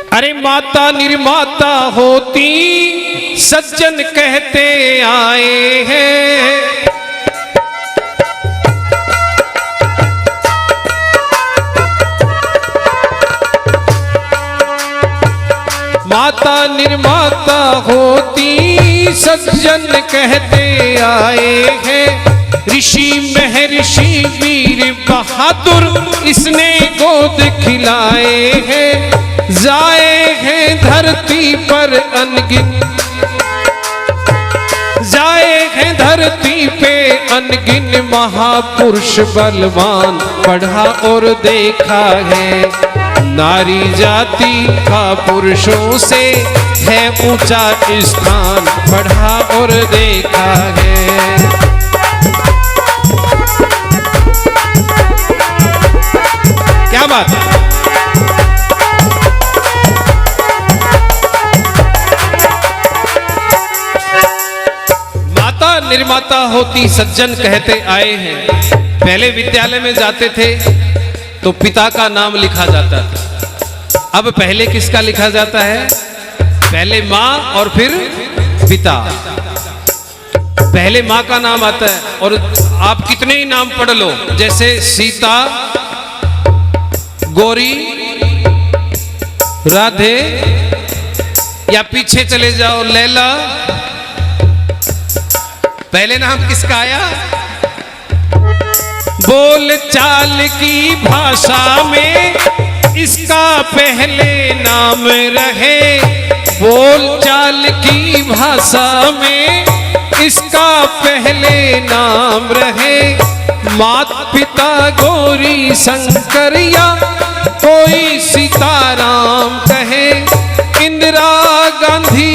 अरे माता निर्माता होती सज्जन कहते आए हैं। माता निर्माता होती सज्जन कहते आए हैं। ऋषि महर्षि वीर बहादुर इसने गोद खिलाए हैं। जाए हैं धरती पर अनगिन, जाए हैं धरती पे अनगिन महापुरुष बलवान। पढ़ा और देखा है नारी जाति का पुरुषों से है ऊंचा स्थान। पढ़ा और देखा है। क्या बात है। माता निर्माता होती सज्जन कहते आए हैं। पहले विद्यालय में जाते थे तो पिता का नाम लिखा जाता था। अब पहले किसका लिखा जाता है? पहले माँ और फिर पिता। पहले माँ का नाम आता है और आप कितने ही नाम पढ़ लो, जैसे सीता, गौरी, राधे, या पीछे चले जाओ लैला। पहले नाम किसका आया? बोल चाल की भाषा में इसका पहले नाम रहे। बोल चाल की भाषा में इसका पहले नाम रहे। मात पिता गौरी शंकर या कोई सीताराम कहे। इंदिरा गांधी,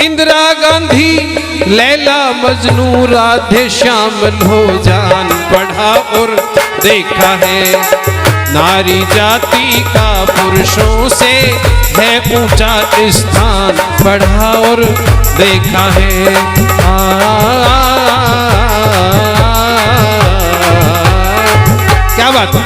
इंदिरा गांधी, लैला मजनू, राधे श्याम लो जान। पढ़ा और देखा है नारी जाति का पुरुषों से है ऊंचा स्थान। पढ़ा और देखा है। क्या बात है।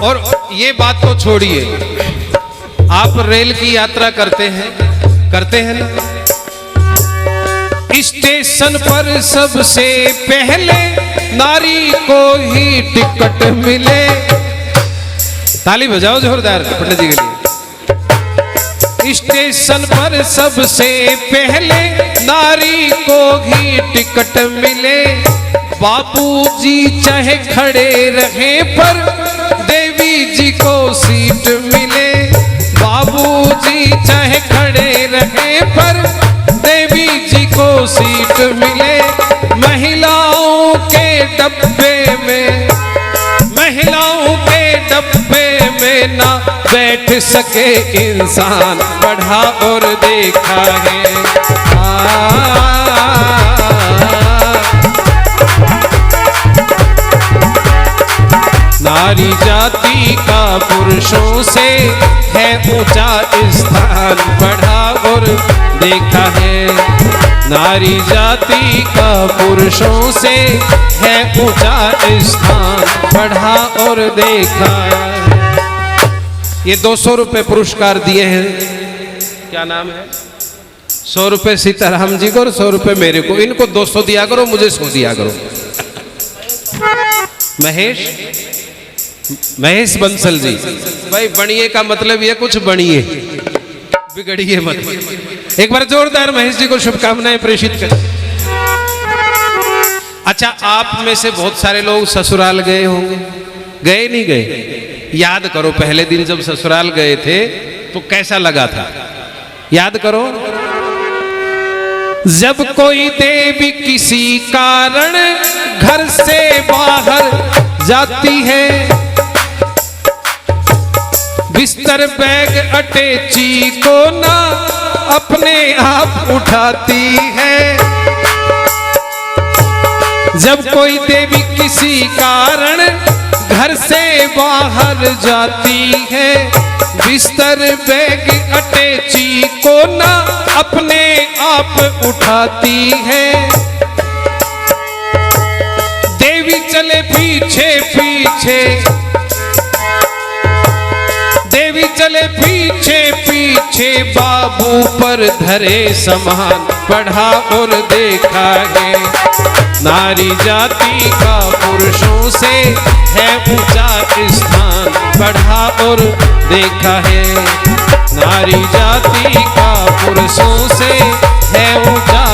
और ये बात तो छोड़िए, आप रेल की यात्रा करते हैं ना। स्टेशन पर सबसे पहले नारी को ही टिकट मिले। ताली बजाओ जोरदार पंडित जी के लिए। स्टेशन पर सबसे पहले नारी को ही टिकट मिले। बाबूजी चाहे खड़े रहे पर देवी जी को सीट मिले। बाबूजी चाहे खड़े रहे पर देवी जी को सीट मिले। महिलाओं के डब्बे में, महिलाओं के डब्बे में ना बैठ सके इंसान। पढ़ा और देखा है। नारी जाति का पुरुषों से है ऊंचा स्थान। पढ़ा और देखा है। नारी जाति का पुरुषों से है ऊंचा स्थान। पढ़ा और देखा। ये 200 रुपए पुरस्कार दिए हैं। क्या नाम है? 100 रुपए सीताराम जी को और 100 रुपए मेरे को। इनको 200 दिया करो, मुझे 100 दिया करो। महेश बंसल जी, भाई बनिए का मतलब ये कुछ बनिए, बिगड़िए मत। एक बार जोरदार महेश जी को शुभकामनाएं प्रेषित करें। अच्छा, आप में से बहुत सारे लोग ससुराल गए होंगे। गए नहीं गए? याद करो पहले दिन जब ससुराल गए थे तो कैसा लगा था। याद करो। जब कोई देवी किसी कारण घर से बाहर जाती है, बिस्तर बैग अटैची को ना अपने आप उठाती है। जब कोई देवी किसी कारण घर से बाहर जाती है, बिस्तर बैग अटैची को ना पाप उठाती है। देवी चले पीछे पीछे, देवी चले पीछे पीछे, बाबू पर धरे समान पढ़ा और देखा है। नारी जाति का पुरुषों से है ऊंचा स्थान पढ़ा और देखा है। नारी जाति का पुरुषों से है ऊंचा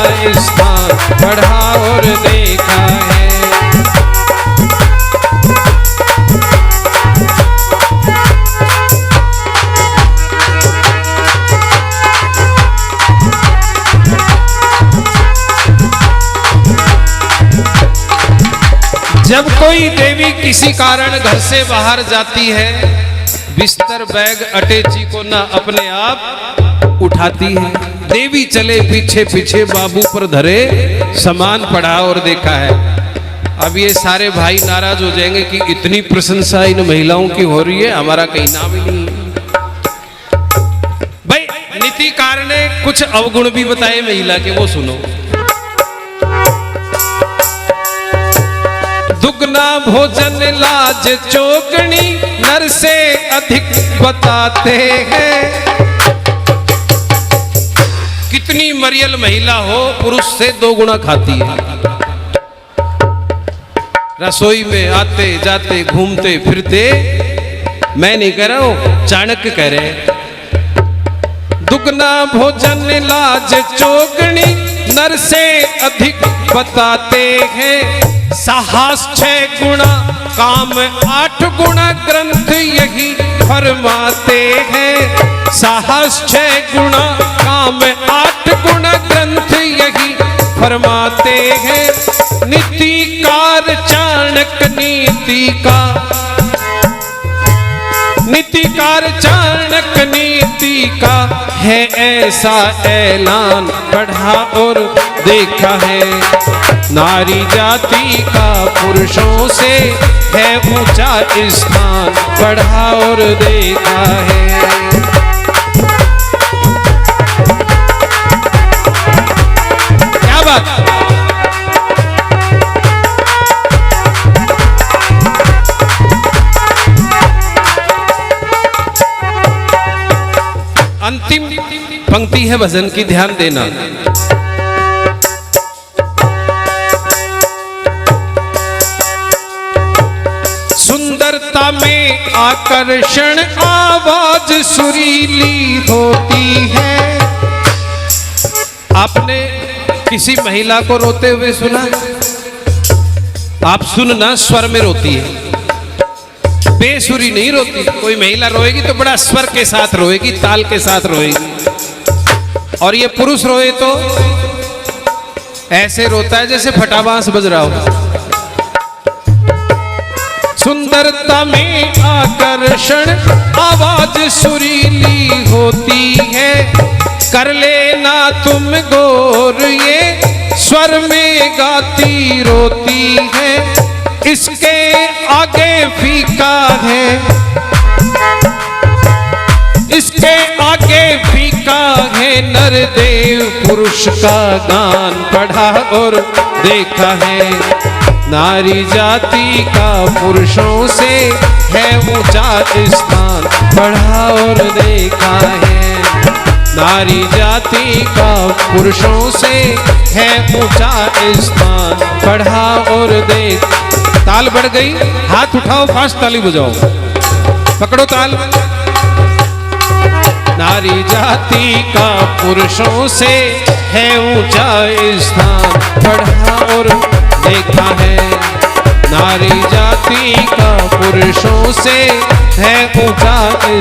स्थान पढ़ा और देखा है। जब कोई देवी किसी कारण घर से बाहर जाती है, बिस्तर बैग अटैची को ना अपने आप उठाती है। देवी चले पीछे पीछे, बाबू पर धरे समान पढ़ा और देखा है। अब ये सारे भाई नाराज हो जाएंगे कि इतनी प्रशंसा इन महिलाओं की हो रही है, हमारा कहीं नाम ही नहीं। भाई नीतिकार ने कुछ अवगुण भी बताए महिला के, वो सुनो। दुगना भोजन लाज चोगनी, नर से अधिक बताते हैं। कितनी मरियल महिला हो, पुरुष से 2 गुना खाती है। रसोई में आते जाते घूमते फिरते, मैं नहीं कह रहा हूं, चाणक्य कह रहे हैं। दुगना भोजन लाज चोगनी, नर से अधिक बताते हैं। साहस 6 गुणा, काम 8 गुणा, ग्रंथ यही फरमाते हैं। साहस 6 गुणा, काम 8 गुणा, ग्रंथ यही फरमाते हैं। नीतिकार चाणक्य नीति का, नीतिकार चाणक्य नीति का है ऐसा ऐलान पढ़ा और देखा है। नारी जाति का पुरुषों से है ऊंचा स्थान पढ़ा और देखा है। क्या बात। अंतिम पंक्ति है भजन की, ध्यान देना। सुंदरता में आकर्षण, आवाज सुरीली होती है। आपने किसी महिला को रोते हुए सुना? आप सुनना, स्वर में रोती है, बेसुरी नहीं रोती। कोई महिला रोएगी तो बड़ा स्वर के साथ रोएगी, ताल के साथ रोएगी। और ये पुरुष रोए तो ऐसे रोता है जैसे फटाबांस बज रहा हो। सुंदरता में आकर्षण, आवाज सुरीली होती है। कर लेना तुम गौर, ये स्वर में गाती रोती है। इसके आगे फीका है, इसके आगे फीका है। नर देव पुरुष का गान पढ़ा और देखा है। नारी जाति का पुरुषों से है ऊंचा स्थान पढ़ा और देखा है। नारी जाति का पुरुषों से है ऊंचा स्थान पढ़ा और देख। ताल बढ़ गई, हाथ उठाओ, फास्ट ताली बजाओ, पकड़ो ताल। नारी जाति का पुरुषों से है ऊंचा स्थान पढ़ा और देखा है। नारी जाति का पुरुषों से है ऊंचा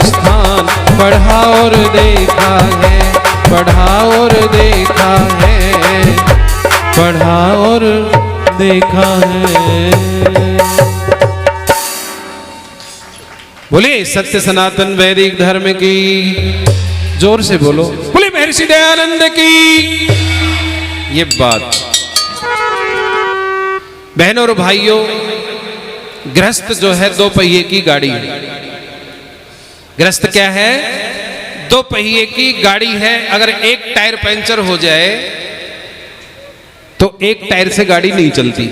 स्थान पढ़ा और देखा है, पढ़ा और देखा है, पढ़ा और देखा है। बोलिए सत्य सनातन वैदिक धर्म की, जोर से बोलो। बोलिए महर्षि दयानंद की। ये बात बहनों और भाइयों, गृहस्थ जो है 2 पहिए की गाड़ी है। गृहस्थ क्या है? दो पहिए की गाड़ी है, अगर एक टायर पंचर हो जाए तो एक टायर से गाड़ी नहीं चलती।